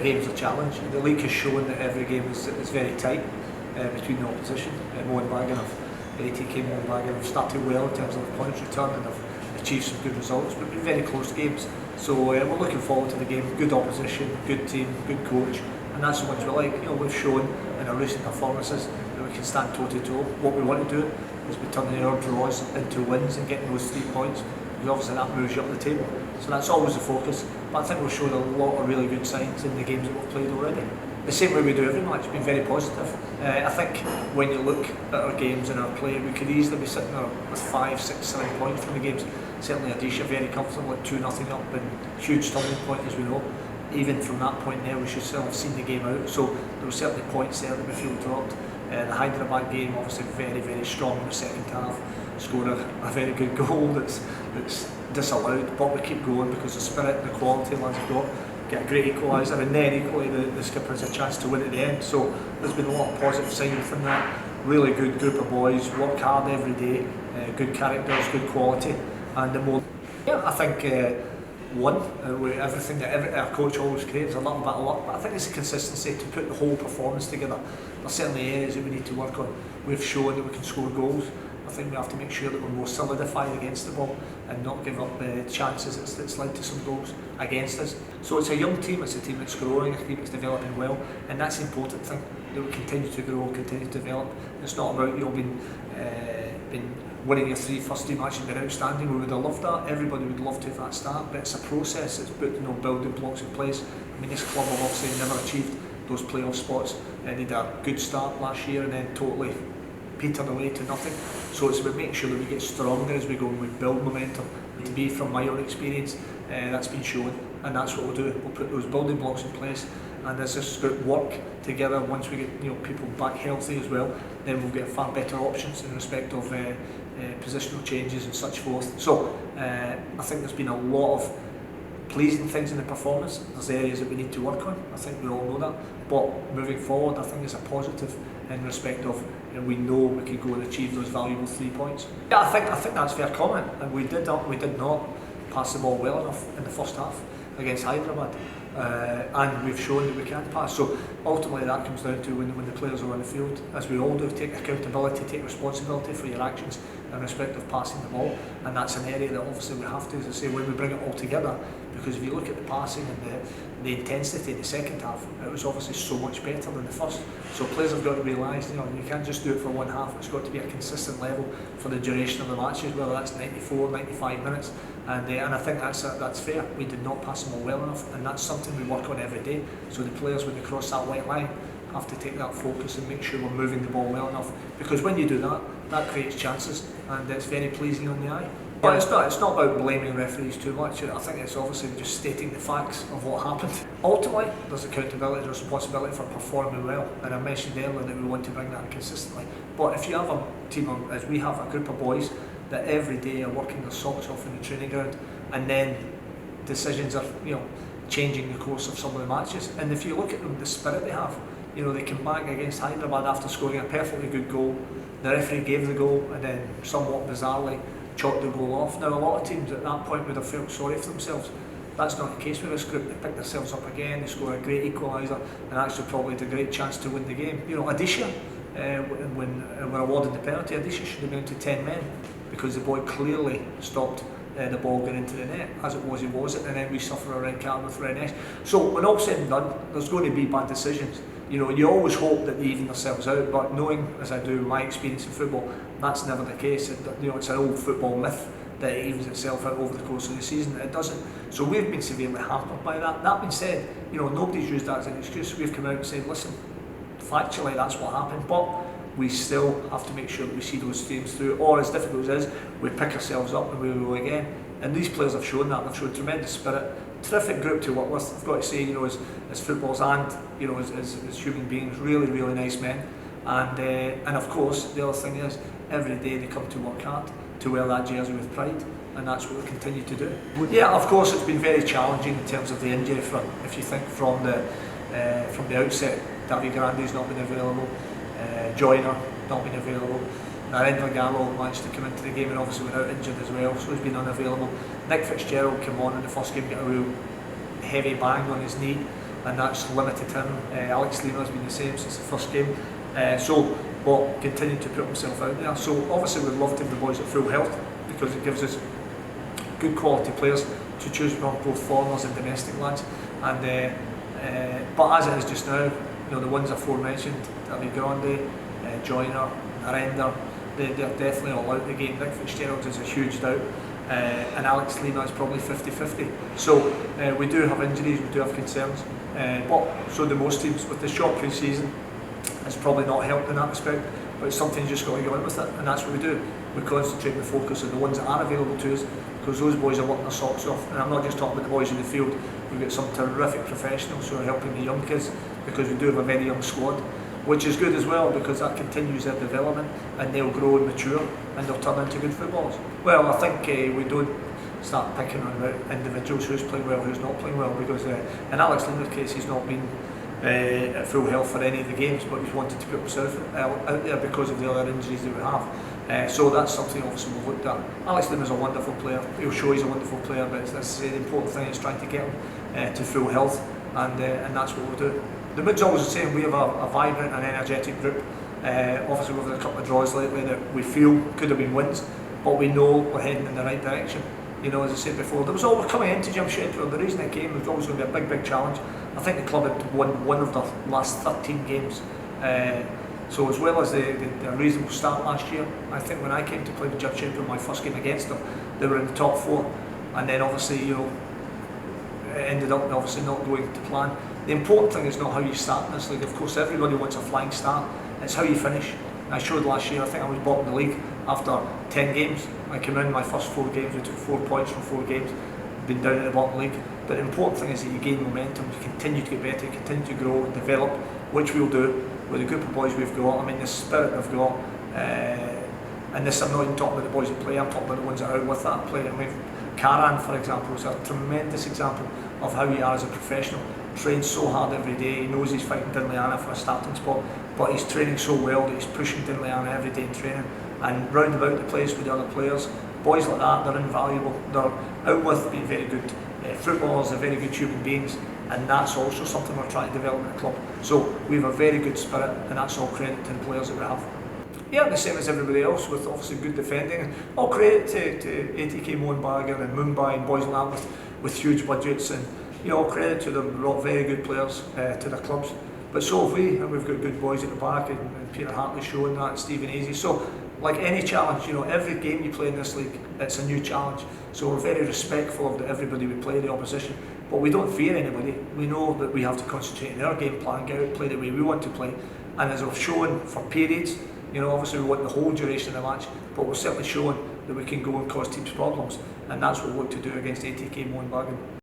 game's a challenge. The league has shown that every game is very tight between the opposition. Mohun Bagan ATK Mohun Bagan have started well in terms of the points return and have achieved some good results, but been very close games. So we're looking forward to the game. Good opposition, good team, good coach, and that's what we like. We've shown in our recent performances that we can stand toe to toe. What we want to do is be turning our draws into wins and getting those 3 points, because obviously that moves you up the table. So that's always the focus. But I think we've shown a lot of really good signs in the games that we've played already. The same way we do every match, been very positive. I think when you look at our games and our play, we could easily be sitting there with 5, 6, 7 points from the games. Certainly Adisha very comfortable at 2-0 up, and huge turning point, as we know. Even from that point there, we should still have seen the game out. So there were certainly points there that we feel dropped. The Hyderabad game, obviously very, very strong in the second half. Scored a very good goal that's disallowed, but we keep going because the spirit and the quality lads have got. Get a great equaliser, and then equally the skipper has a chance to win at the end. So there's been a lot of positive signs from that. Really good group of boys, work hard every day, good characters, good quality, and the more. Yeah, I think everything that our coach always creates, a little bit of luck, but I think it's a consistency to put the whole performance together. There's certainly areas that we need to work on. We've shown that we can score goals. I think we have to make sure that we're more solidified against the ball and not give up chances that's led to some goals against us. So it's a young team, it's a team that's growing, a team that's developing well, and that's the important thing, that we continue to grow, continue to develop. It's not about been winning your first three matches and been outstanding. We would have loved that, everybody would love to have that start, but it's a process, it's put building blocks in place. I mean, this club have obviously never achieved those playoff spots, and they did a good start last year and then totally petered away to nothing. So it's about making sure that we get stronger as we go and we build momentum. To be from my own experience, that's been shown, and that's what we'll do. We'll put those building blocks in place, and as this group work together, once we get people back healthy as well, then we'll get far better options in respect of positional changes and such forth. So I think there's been a lot of pleasing things in the performance. There's areas that we need to work on. I think we all know that. But moving forward, I think it's a positive in respect of we know we can go and achieve those valuable 3 points. Yeah, I think that's a fair comment. And we did not pass the ball well enough in the first half against Hyderabad. And we've shown that we can pass. So ultimately that comes down to when the players are on the field, as we all do, take accountability, take responsibility for your actions in respect of passing the ball, and that's an area that obviously we have to, as I say, when we bring it all together, because if you look at the passing and the intensity in the second half, it was obviously so much better than the first. So players have got to realise, you can't just do it for one half, it's got to be a consistent level for the duration of the matches, whether that's 94, 95 minutes, and I think that's fair. We did not pass them all well enough, and that's something we work on every day. So the players, when they cross that white line, have to take that focus and make sure we're moving the ball well enough, because when you do that, that creates chances, and it's very pleasing on the eye. But it's not about blaming referees too much. I think it's obviously just stating the facts of what happened. Ultimately, there's accountability, there's responsibility for performing well, and I mentioned earlier that we want to bring that consistently. But if you have a team, as we have, a group of boys that every day are working their socks off in the training ground, and then decisions are changing the course of some of the matches, and if you look at them, the spirit they have, they came back against Hyderabad after scoring a perfectly good goal. The referee gave the goal and then somewhat bizarrely chalked the goal off. Now, a lot of teams at that point would have felt sorry for themselves. That's not the case with this group. They picked themselves up again, they scored a great equaliser, and actually probably had a great chance to win the game. Adisha, when we're awarded the penalty, Adisha should have been to 10 men, because the boy clearly stopped the ball going into the net. As it was, he wasn't, and then we suffer a red card with Renesh. So when all said and done, there's going to be bad decisions. You always hope that they even themselves out, but knowing, as I do, my experience in football, that's never the case. It's an old football myth that it evens itself out over the course of the season. It doesn't. So we've been severely hampered by that. That being said, nobody's used that as an excuse. We've come out and said, listen, factually that's what happened, but we still have to make sure that we see those games through, or as difficult as it is, we pick ourselves up and we go again. And these players have shown that. They've shown tremendous spirit. Terrific group to work with, I've got to say, as footballers and as human beings, really, really nice men. And of course, the other thing is, every day they come to work hard to wear that jersey with pride, and that's what we continue to do. Yeah, of course, it's been very challenging in terms of the injury front. If you think from the outset, David Grandy's not been available, Joyner not been available. Narendra Garwal managed to come into the game and obviously went out injured as well, so he's been unavailable. Nick Fitzgerald came on in the first game, got a real heavy bang on his knee, and that's limited him. Alex Lima has been the same since the first game. But continuing to put himself out there. So obviously we'd love to have the boys at full health, because it gives us good quality players to choose from, both foreigners and domestic lads. And but as it is just now, the ones aforementioned, Davy Grande, Joyner, Arender, they're definitely all out the game. Nick Fitzgerald is a huge doubt, and Alex Lima is probably 50-50. So we do have injuries, we do have concerns, but so do most teams. With the short pre-season, it's probably not helped in that respect, but it's something you just got to go in with it, and that's what we do. We concentrate and focus on the ones that are available to us, because those boys are working their socks off. And I'm not just talking about the boys in the field. We've got some terrific professionals who are helping the young kids, because we do have a very young squad, which is good as well, because that continues their development and they'll grow and mature and they'll turn into good footballers. Well, I think we don't start picking on about individuals who's playing well, who's not playing well, because in Alex Lima's case, he's not been at full health for any of the games, but he's wanted to put himself out there because of the other injuries that we have. So that's something obviously we've looked at. Alex Lima's a wonderful player. He'll show he's a wonderful player, but the important thing is trying to get him to full health, and that's what we'll do. The mood's always the same. We have a vibrant and energetic group. Obviously we've had a couple of draws lately that we feel could have been wins, but we know we're heading in the right direction. As I said before, there was always coming into Jim Sheffield, the reason it came was always going to be a big challenge. I think the club had won one of the last 13 games. So as well as the reasonable start last year, I think when I came to play with Jim Sheffield, my first game against them, they were in the top 4, and then obviously it ended up obviously not going to plan. The important thing is not how you start in this league. Of course, everybody wants a flying start. It's how you finish. I showed last year, I think I was bottom of the league after 10 games. I came in my first 4 games, we took 4 points from 4 games, been down at the bottom of the league. But the important thing is that you gain momentum, you continue to get better, you continue to grow and develop, which we'll do with the group of boys we've got. I mean, the spirit they've got, and this, I'm not even talking about the boys that play, I'm talking about the ones that are out with that play. I mean, Karan, for example, is a tremendous example of how you are as a professional. Trains so hard every day, he knows he's fighting Dinleana for a starting spot, but he's training so well that he's pushing Dinleana every day in training, and round about the place with the other players. Boys like that, they're invaluable. They're out with being very good footballers, they're very good human beings, and that's also something we're trying to develop in the club. So we have a very good spirit, and that's all credit to the players that we have. Yeah, the same as everybody else, with obviously good defending. All credit to ATK Mohun Bagan and Mumbai and boys like that with huge budgets, and all credit to them. They're all very good players to their clubs. But so have we, and we've got good boys at the back, and Peter Hartley showing that, and Stephen Easy. So, like any challenge, every game you play in this league, it's a new challenge. So we're very respectful of everybody we play, the opposition, but we don't fear anybody. We know that we have to concentrate on our game plan, get out, play the way we want to play. And as we've shown for periods, obviously we want the whole duration of the match, but we're certainly showing that we can go and cause teams problems, and that's what we want to do against ATK Mohun Bagan.